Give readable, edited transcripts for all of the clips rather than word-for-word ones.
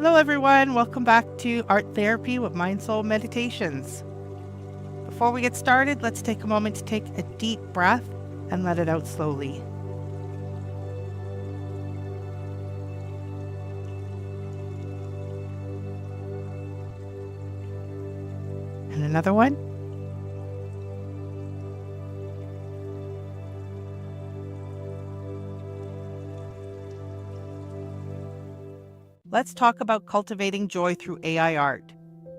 Hello everyone, welcome back to Art Therapy with MindSoulMeditations. Before we get started, let's take a moment to take a deep breath and let it out slowly. And another one. Let's talk about cultivating joy through AI art.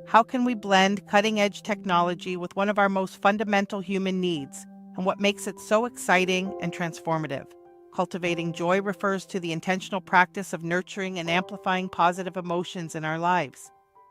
How can we blend cutting-edge technology with one of our most fundamental human needs, and what makes it so exciting and transformative? Cultivating joy refers to the intentional practice of nurturing and amplifying positive emotions in our lives.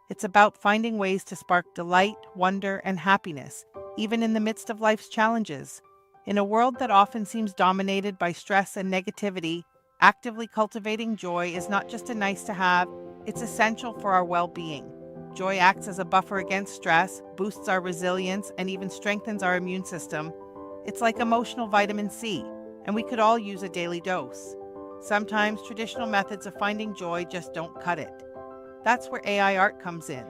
It's about finding ways to spark delight, wonder, and happiness, even in the midst of life's challenges. In a world that often seems dominated by stress and negativity, actively cultivating joy is not just a nice to have, it's essential for our well-being. Joy acts as a buffer against stress, boosts our resilience, and even strengthens our immune system. It's like emotional vitamin C, and we could all use a daily dose. Sometimes traditional methods of finding joy just don't cut it. That's where AI art comes in.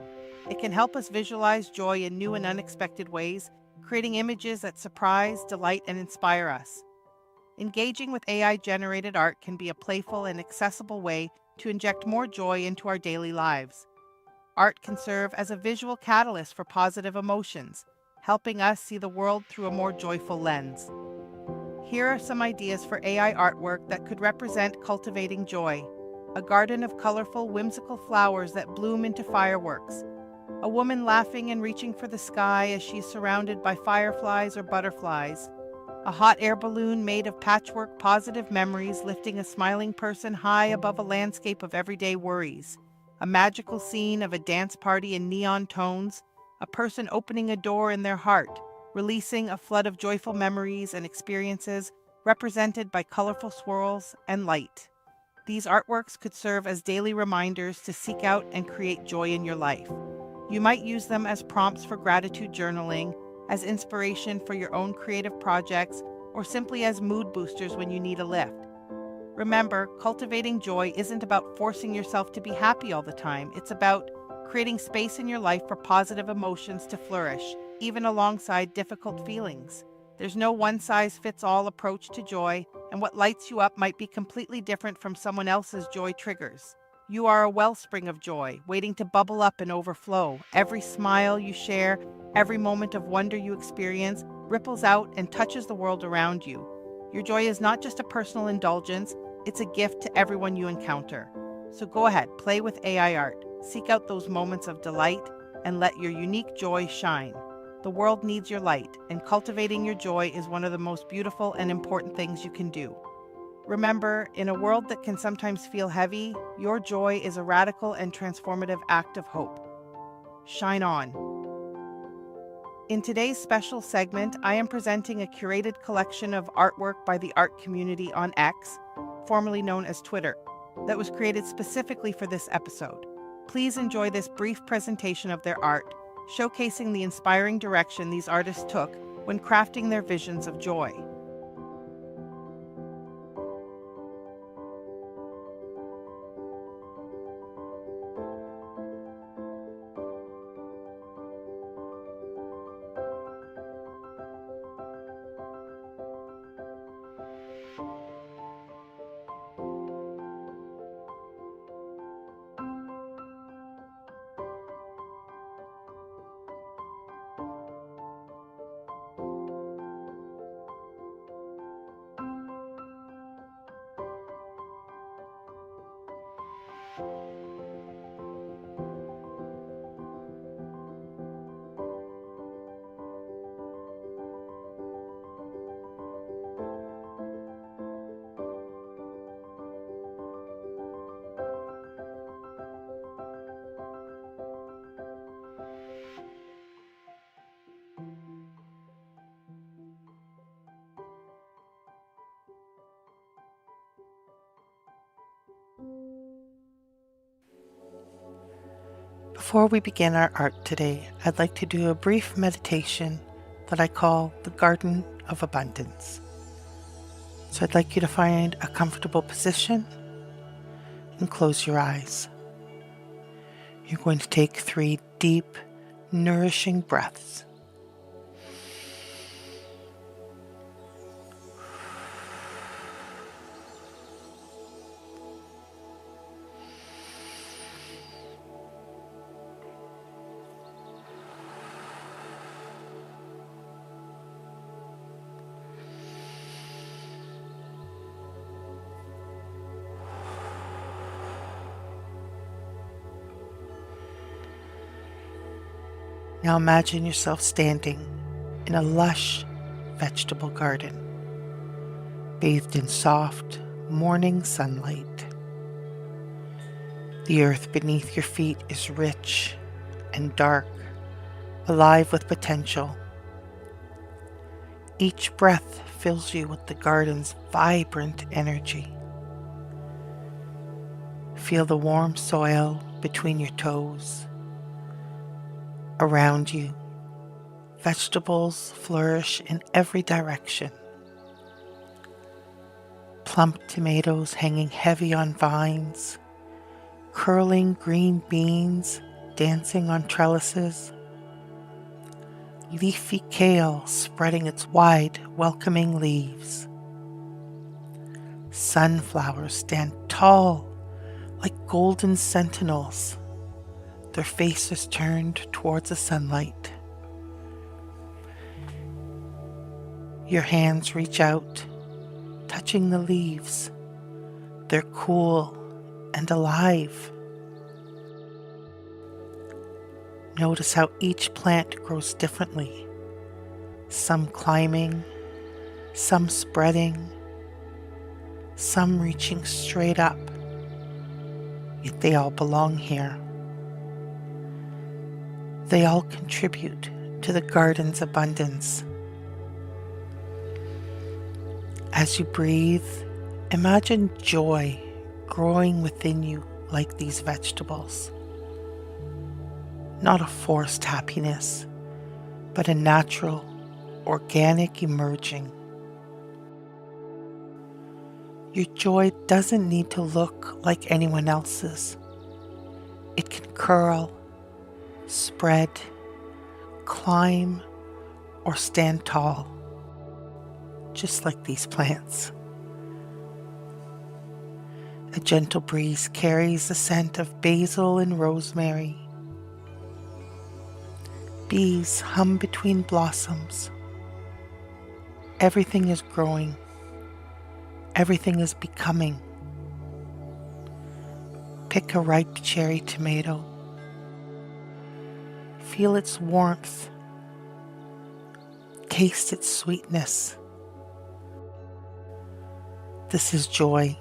It can help us visualize joy in new and unexpected ways, creating images that surprise, delight, and inspire us. Engaging with AI-generated art can be a playful and accessible way to inject more joy into our daily lives. Art can serve as a visual catalyst for positive emotions, helping us see the world through a more joyful lens. Here are some ideas for AI artwork that could represent cultivating joy. A garden of colorful, whimsical flowers that bloom into fireworks. A woman laughing and reaching for the sky as she is surrounded by fireflies or butterflies. A hot air balloon made of patchwork positive memories lifting a smiling person high above a landscape of everyday worries. A magical scene of a dance party in neon tones. A person opening a door in their heart, releasing a flood of joyful memories and experiences represented by colorful swirls and light. These artworks could serve as daily reminders to seek out and create joy in your life. You might use them as prompts for gratitude journaling, as inspiration for your own creative projects, or simply as mood boosters when you need a lift. Remember, cultivating joy isn't about forcing yourself to be happy all the time. It's about creating space in your life for positive emotions to flourish, even alongside difficult feelings. There's no one-size-fits-all approach to joy, and what lights you up might be completely different from someone else's joy triggers. You are a wellspring of joy, waiting to bubble up and overflow. Every smile you share, every moment of wonder you experience, ripples out and touches the world around you. Your joy is not just a personal indulgence, it's a gift to everyone you encounter. So go ahead, play with AI art. Seek out those moments of delight and let your unique joy shine. The world needs your light, and cultivating your joy is one of the most beautiful and important things you can do. Remember, in a world that can sometimes feel heavy, your joy is a radical and transformative act of hope. Shine on. In today's special segment, I am presenting a curated collection of artwork by the art community on X, formerly known as Twitter, that was created specifically for this episode. Please enjoy this brief presentation of their art, showcasing the inspiring direction these artists took when crafting their visions of joy. Before we begin our art today, I'd like to do a brief meditation that I call the Garden of Abundance. So I'd like you to find a comfortable position and close your eyes. You're going to take 3 deep, nourishing breaths. Now imagine yourself standing in a lush vegetable garden, bathed in soft morning sunlight. The earth beneath your feet is rich and dark, alive with potential. Each breath fills you with the garden's vibrant energy. Feel the warm soil between your toes. Around you, vegetables flourish in every direction. Plump tomatoes hanging heavy on vines, curling green beans dancing on trellises, leafy kale spreading its wide, welcoming leaves. Sunflowers stand tall like golden sentinels, their faces turned towards the sunlight. Your hands reach out, touching the leaves. They're cool and alive. Notice how each plant grows differently, some climbing, some spreading, some reaching straight up, yet they all belong here. They all contribute to the garden's abundance. As you breathe, imagine joy growing within you like these vegetables. Not a forced happiness, but a natural, organic emerging. Your joy doesn't need to look like anyone else's. It can curl, spread, climb, or stand tall, just like these plants. A gentle breeze carries the scent of basil and rosemary. Bees hum between blossoms. Everything is growing. Everything is becoming. Pick a ripe cherry tomato. Feel its warmth. Taste its sweetness. This is joy,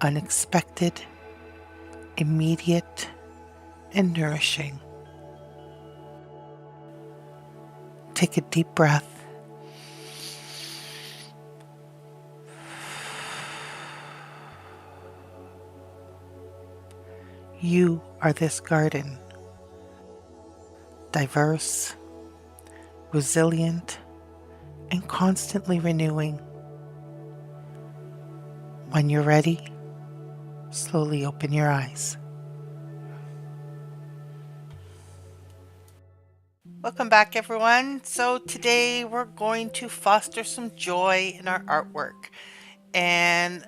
unexpected, immediate, and nourishing. Take a deep breath. You are this garden, diverse, resilient, and constantly renewing. When you're ready, slowly open your eyes. Welcome back, everyone. So today we're going to foster some joy in our artwork. And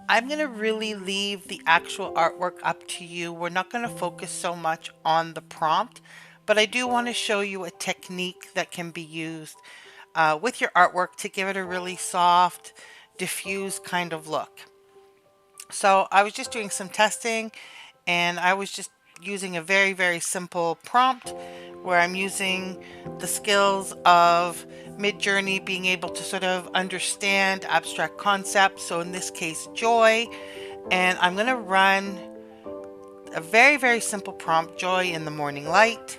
I'm going to really leave the actual artwork up to you. We're not going to focus so much on the prompt, but I do want to show you a technique that can be used with your artwork to give it a really soft, diffuse kind of look. So I was just doing some testing, and I was just using a very, very simple prompt where I'm using the skills of Midjourney, being able to sort of understand abstract concepts. So in this case, joy. And I'm going to run a very, very simple prompt, joy in the morning light.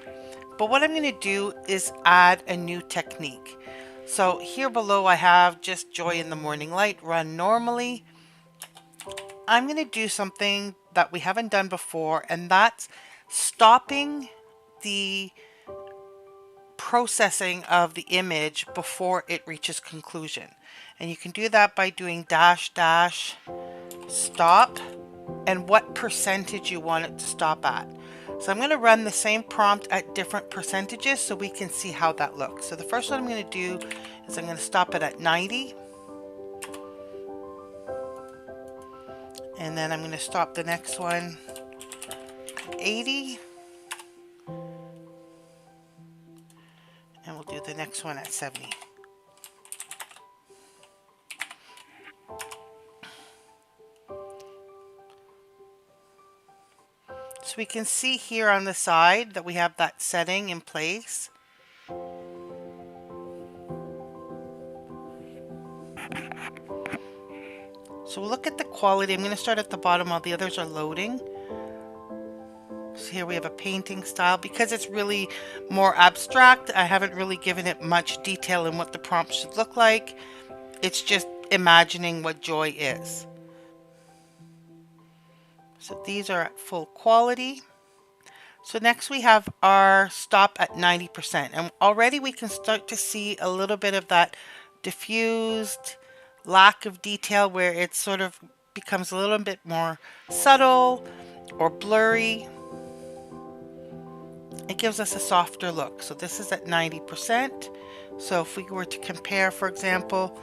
But what I'm going to do is add a new technique. So here below I have just joy in the morning light, run normally. I'm going to do something that we haven't done before, and that's stopping the processing of the image before it reaches conclusion. And you can do that by doing dash dash stop and what percentage you want it to stop at. So I'm going to run the same prompt at different percentages so we can see how that looks. So the first one I'm going to do is I'm going to stop it at 90. And then I'm going to stop the next one at 80. And we'll do the next one at 70. So we can see here on the side that we have that setting in place. So we'll look at the quality. I'm going to start at the bottom while the others are loading. So here we have a painting style. Because it's really more abstract, I haven't really given it much detail in what the prompt should look like. It's just imagining what joy is. So these are at full quality. So next we have our stop at 90%. And already we can start to see a little bit of that diffused lack of detail where it sort of becomes a little bit more subtle or blurry. It gives us a softer look. So this is at 90%. So if we were to compare, for example,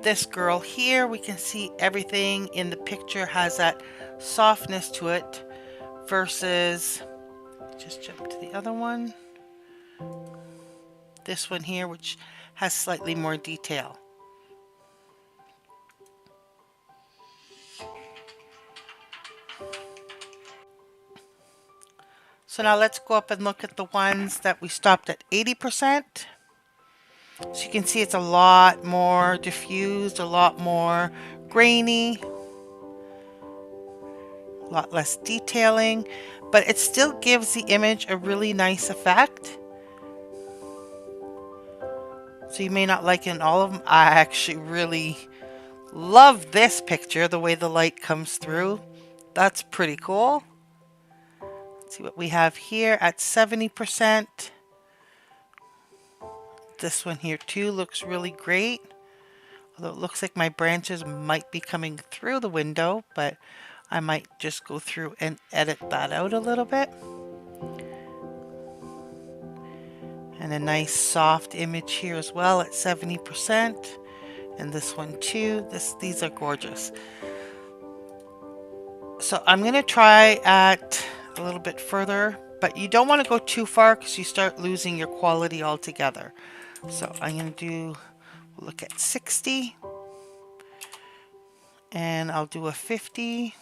this girl here, we can see everything in the picture has that softness to it versus, just jump to the other one, this one here, which has slightly more detail. So now let's go up and look at the ones that we stopped at 80%. So you can see it's a lot more diffused, a lot more grainy, a lot less detailing, but it still gives the image a really nice effect. So you may not like it in all of them. I actually really love this picture, the way the light comes through. That's pretty cool. Let's see what we have here at 70%. This one here too looks really great. Although it looks like my branches might be coming through the window, but I might just go through and edit that out a little bit. And a nice soft image here as well at 70%. And this one too. These are gorgeous. So I'm going to try at a little bit further, but you don't want to go too far because you start losing your quality altogether. So I'm going to do, we'll look at 60. And I'll do a 50.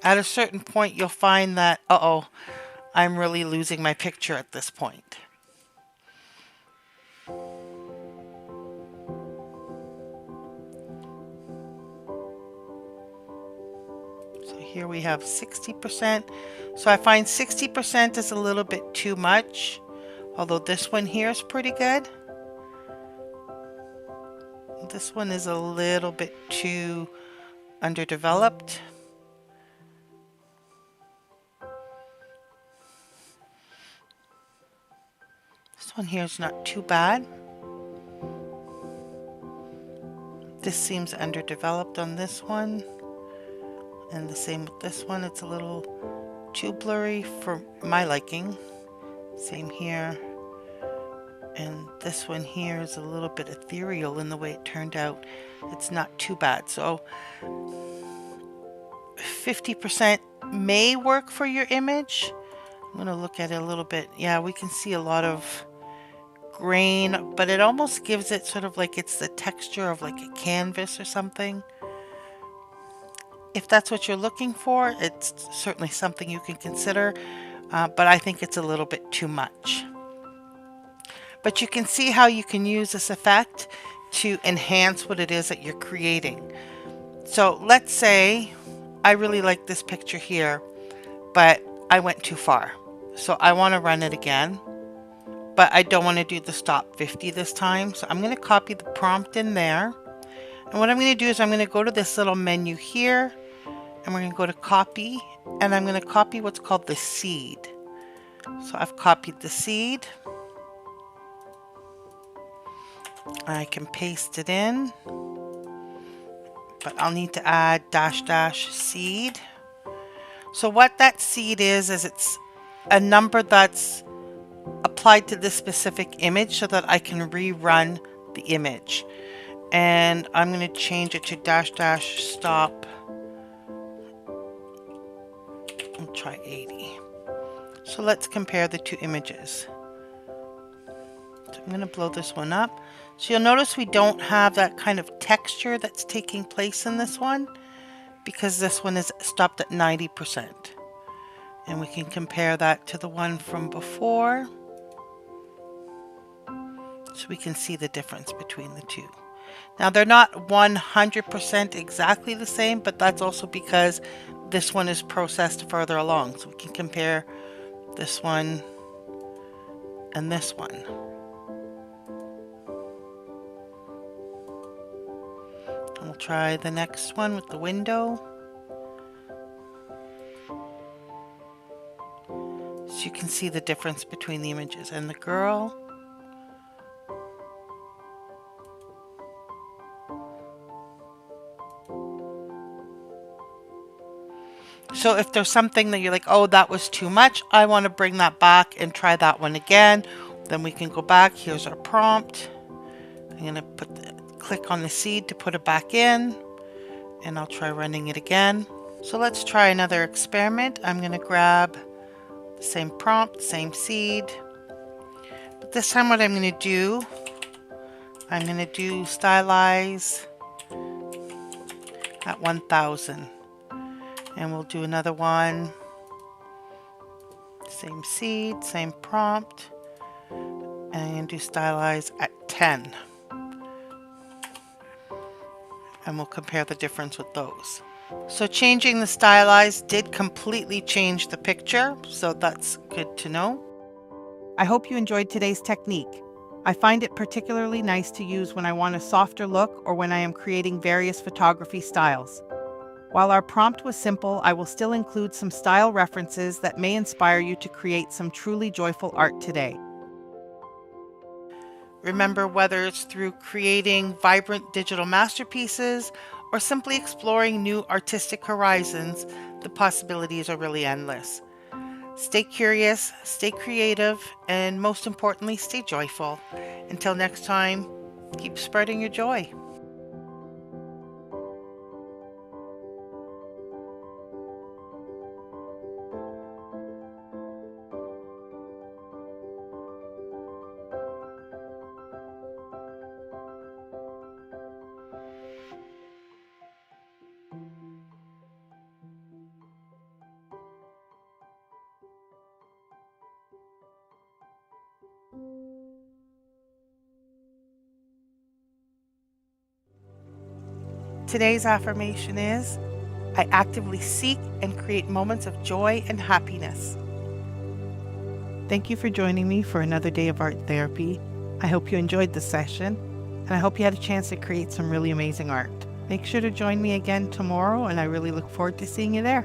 At a certain point, you'll find that, uh-oh, I'm really losing my picture at this point. So here we have 60%. So I find 60% is a little bit too much, although this one here is pretty good. This one is a little bit too underdeveloped. This one here is not too bad. This seems underdeveloped on this one. And the same with this one. It's a little too blurry for my liking. Same here. And this one here is a little bit ethereal in the way it turned out. It's not too bad. So 50% may work for your image. I'm going to look at it a little bit. Yeah, we can see a lot of grain, but it almost gives it sort of like it's the texture of like a canvas or something. If that's what you're looking for, it's certainly something you can consider, but I think it's a little bit too much. But you can see how you can use this effect to enhance what it is that you're creating. So let's say I really like this picture here, but I went too far. So I want to run it again, but I don't want to do the stop 50 this time. So I'm going to copy the prompt in there. And what I'm going to do is I'm going to go to this little menu here, and we're going to go to copy, and I'm going to copy what's called the seed. So I've copied the seed. I can paste it in, but I'll need to add -- seed. So what that seed is it's a number that's applied to this specific image so that I can rerun the image. And I'm going to change it to -- stop. I'll try 80. So let's compare the two images. So I'm going to blow this one up. So you'll notice we don't have that kind of texture that's taking place in this one, because this one is stopped at 90%. And we can compare that to the one from before, so we can see the difference between the two. Now they're not 100% exactly the same, but that's also because this one is processed further along. So we can compare this one and this one. And we'll try the next one with the window. So you can see the difference between the images. And the girl. So if there's something that you're like, oh, that was too much, I want to bring that back and try that one again, then we can go back. Here's our prompt. I'm going to click on the seed to put it back in, and I'll try running it again. So let's try another experiment. I'm going to grab the same prompt, same seed, but this time what I'm going to do, I'm going to do stylize at 1000. And we'll do another one, same seed, same prompt, and do stylize at 10. And we'll compare the difference with those. So changing the stylize did completely change the picture, so that's good to know. I hope you enjoyed today's technique. I find it particularly nice to use when I want a softer look or when I am creating various photography styles. While our prompt was simple, I will still include some style references that may inspire you to create some truly joyful art today. Remember, whether it's through creating vibrant digital masterpieces or simply exploring new artistic horizons, the possibilities are really endless. Stay curious, stay creative, and most importantly, stay joyful. Until next time, keep spreading your joy. Today's affirmation is, I actively seek and create moments of joy and happiness. Thank you for joining me for another day of art therapy. I hope you enjoyed the session, and I hope you had a chance to create some really amazing art. Make sure to join me again tomorrow, and I really look forward to seeing you there.